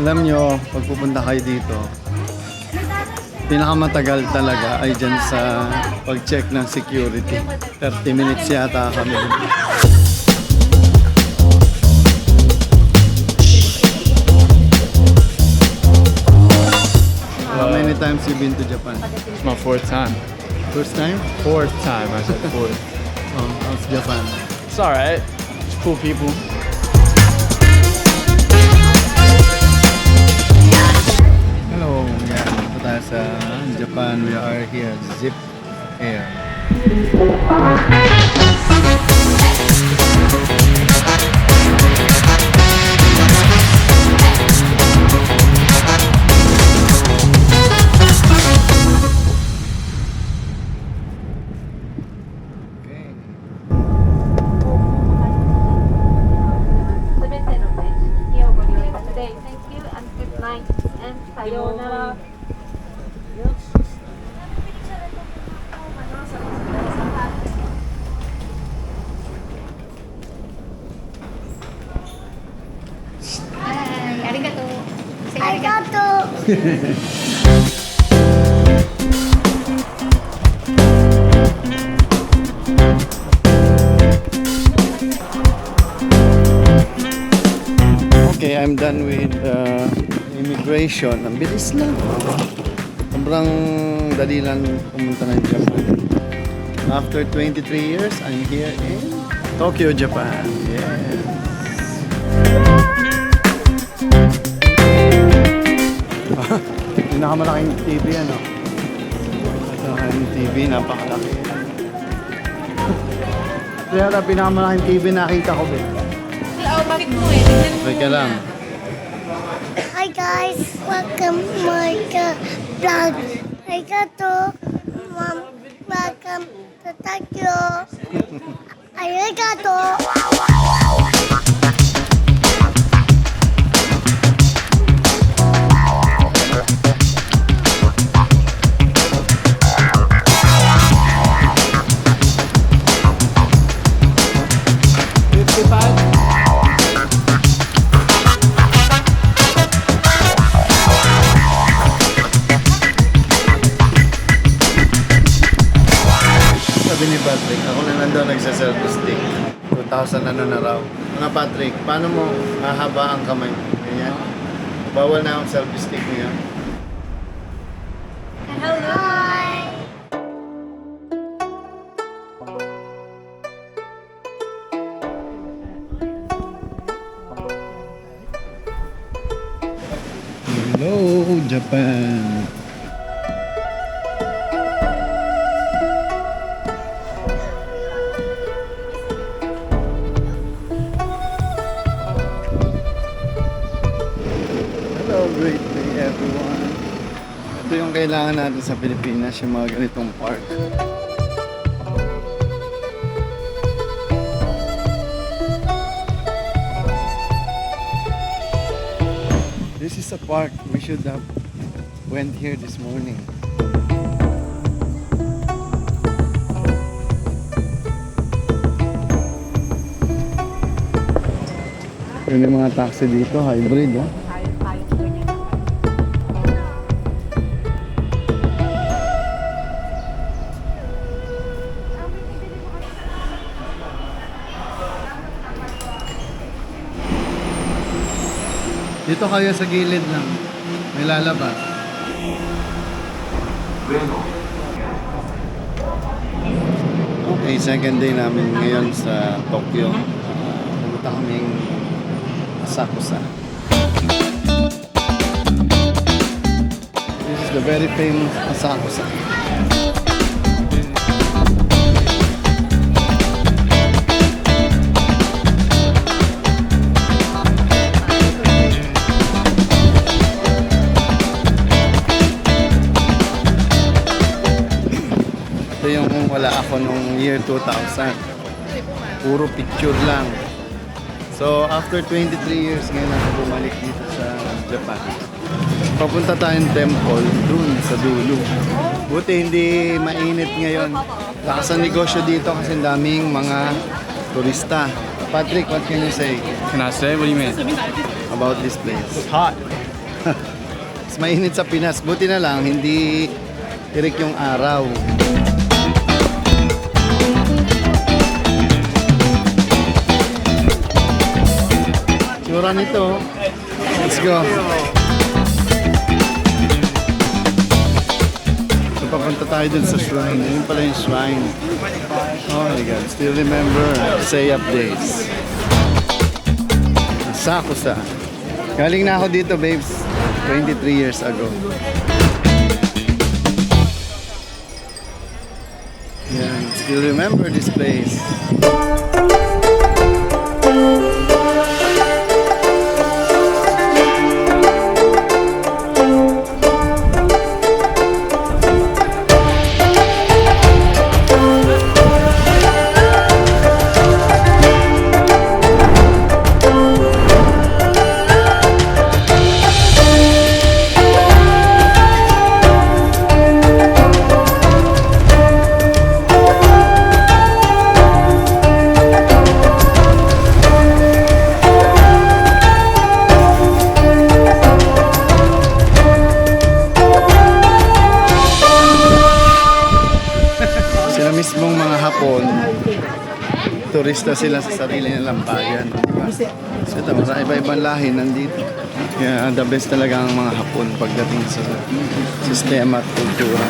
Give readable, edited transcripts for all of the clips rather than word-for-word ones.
Alam nyo, pag pupunta kayo dito, pinakamatagal talaga ay dyan sa pag-check ng security. 30 minutes yata kami. How many times you been to Japan? It's my fourth time. First time? Fourth time, I said fourth. Oh, how's Japan? It's alright. It's cool people. Hello, yan. Dito tayo sa Japan. We are here, Zip Air. Thank you and good night and sayonara. Ay, arigato. Say arigato. Okay, I'm done with immigration. Ang bilis lang. Sobrang dali lang pumunta ng Japan. After 23 years, I'm here in Tokyo, Japan. Yes. Pinakamalaking TV, ano? Pinakamalaking TV, napakalaki. Kaya na pinakamalaking TV nakita ko, Ben. Bakit mo eh? Tignan mo. Teka lang. Hi guys, welcome my vlog. Arigato. Mom, welcome to Tokyo. Arigato. Sabi ni Patrick, ako na nandun nagsa-selfie stick. 2,000 ano na raw. Mga Patrick, paano mo mahaba ang kamay mo? Ganyan. Bawal na ang selfie stick niya. Hi. Hello, Japan! Hello, great day everyone! Ito yung kailangan natin sa Pilipinas, yung mga ganitong park. This is a park. We should have went here this morning. Yun yung mga taxi dito, hybrid, oh. Dito kayo sa gilid lang. May lalabas. Okay, second day namin ngayon sa Tokyo. Pumunta kaming Asakusa. This is the very famous Asakusa. Ito yung wala ako nung year 2000. Puro picture lang. So, after 23 years, ngayon ako bumalik dito sa Japan. Papunta tayong temple dun sa dulo. Buti hindi mainit ngayon. Lakas ang negosyo dito kasi daming mga turista. Patrick, what can you say Can I say? What do you mean? about this place? It's hot. Mas mainit sa Pinas. Buti na lang, hindi tirik yung araw. Tsura nito. Let's go. So, papunta tayo dun sa shrine. Yun pala yung shrine. Oh my God. Still remember Say Up days. Asakusa. Galing na ako dito, babes. 23 years ago. Yeah, still remember this place. Sila mismong mga Hapon, turista sila sa sarili nilang bayan. Diba? So ito, iba-ibang lahi nandito. Kaya the best talaga ang mga Hapon pagdating sa sistema at kultura.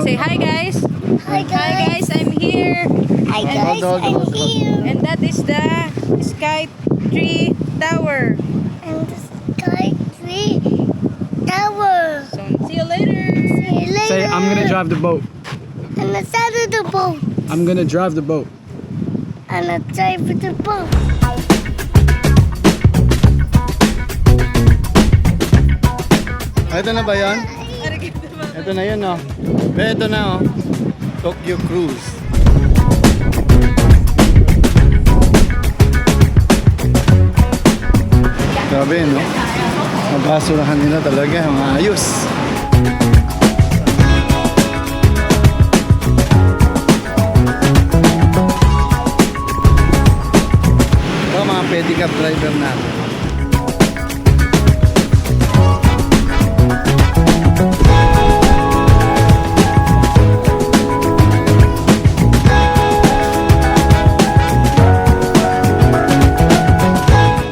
Say hi guys. Hi Hi guys. guys, I'm here. Hi guys, I'm here. And that is the Sky Tree Tower. And the Sky Tree Tower. So see you later. See you later. Say, I'm gonna drive the boat. And the side of the boat. I'm gonna drive the boat. And the side of the boat. Ito na ba yun? Ito na yun, oh. Ito na, oh. Tokyo Cruise. Grabe, no? Mabasurahan nila talaga. Ayos. Ito, mga pedicab driver natin.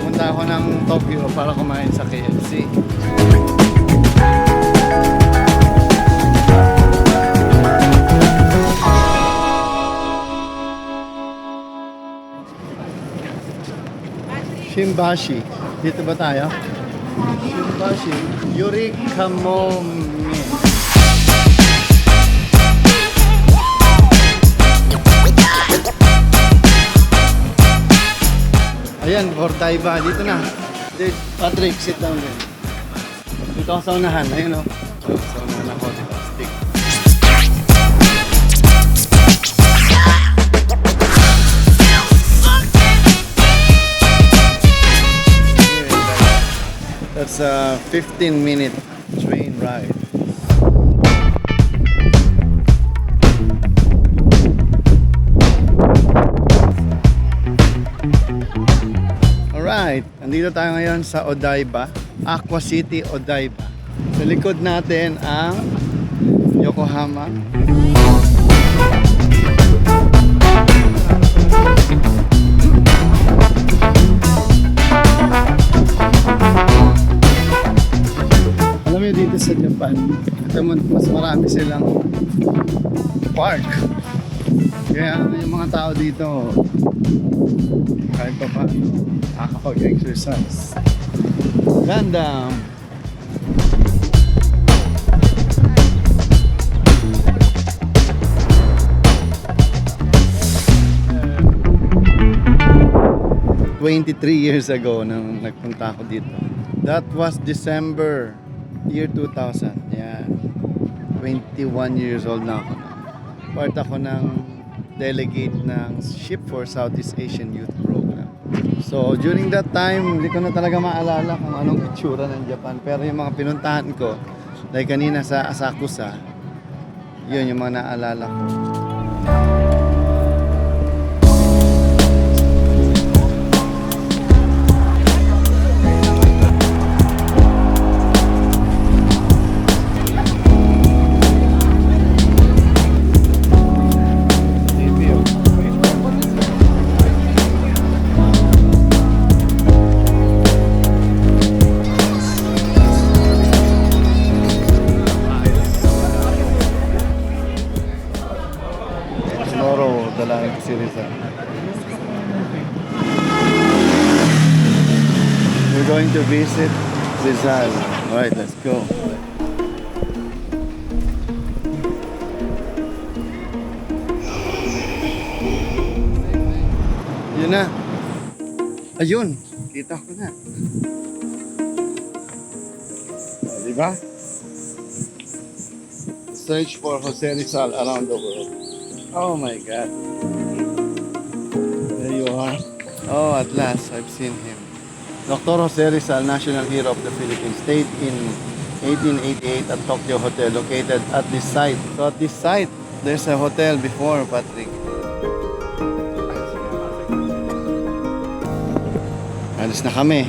Punta ako ng Tokyo para kumain sa KFC. Shimbashi. Dito ba tayo? Shimbashi. Yurikamomi. Ayan, Gordaiba. Dito na. Patrick, sit down din. Dito ako sa unahan. Ayun, oh. Sa unahan ako. Dito, stick. That's a 15-minute train ride. Alright, nandito tayo ngayon sa Odaiba, Aqua City, Odaiba. Sa likod natin ang Yokohama. Alam mo dito sa Japan, mas marami silang park. Kaya yung mga tao dito, kahit pa paano, nakakapag-exercise. Ganda! Uh, 23 years ago nang nagpunta ako dito. That was December year 2000. Yeah. 21 years old na ako. Part ako ng delegate ng Ship for Southeast Asian Youth Program. So during that time, hindi ko na talaga maalala kung anong itsura ng Japan. Pero yung mga pinuntahan ko, like kanina sa Asakusa, yun yung mga naalala ko. Tomorrow, dalangin ko si Rizal. We're going to visit Rizal. Alright, let's go. Yun na. Ayun, kita ko na. Diba? Search for Jose Rizal around the world. Oh my God. There you are. Oh, at last, I've seen him. Dr. Jose Rizal, National Hero of the Philippines, stayed in 1888 at Tokyo Hotel located at this site. So at this site, there's a hotel before, Patrick. Alis na kami.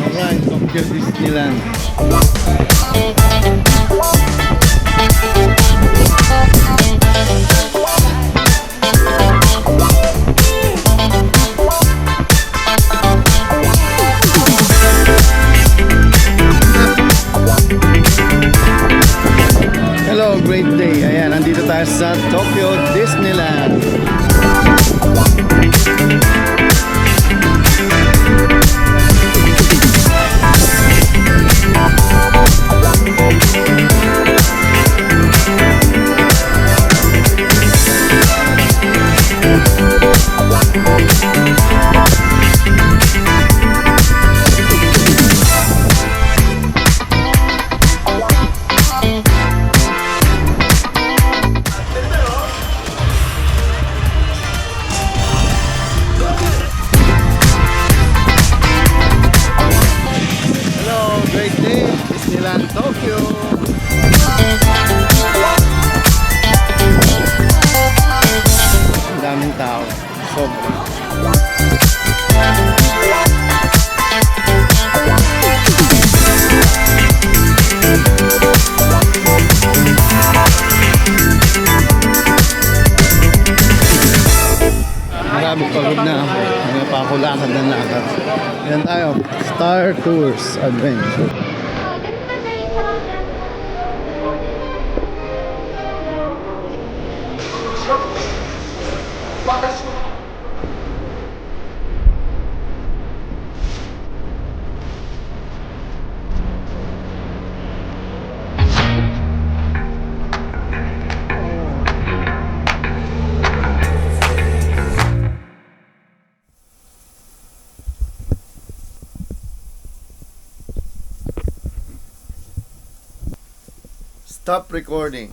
Alright, Tokyo Disneyland. Hello, great day. Ayan, nandito tayo sa Tokyo Disneyland. Great day, Disneyland Tokyo. Ang daming tao, sobra. Marami pagod na ako. May pakulakad na lakad. Yan tayo, Star Tours Adventure. Stop recording.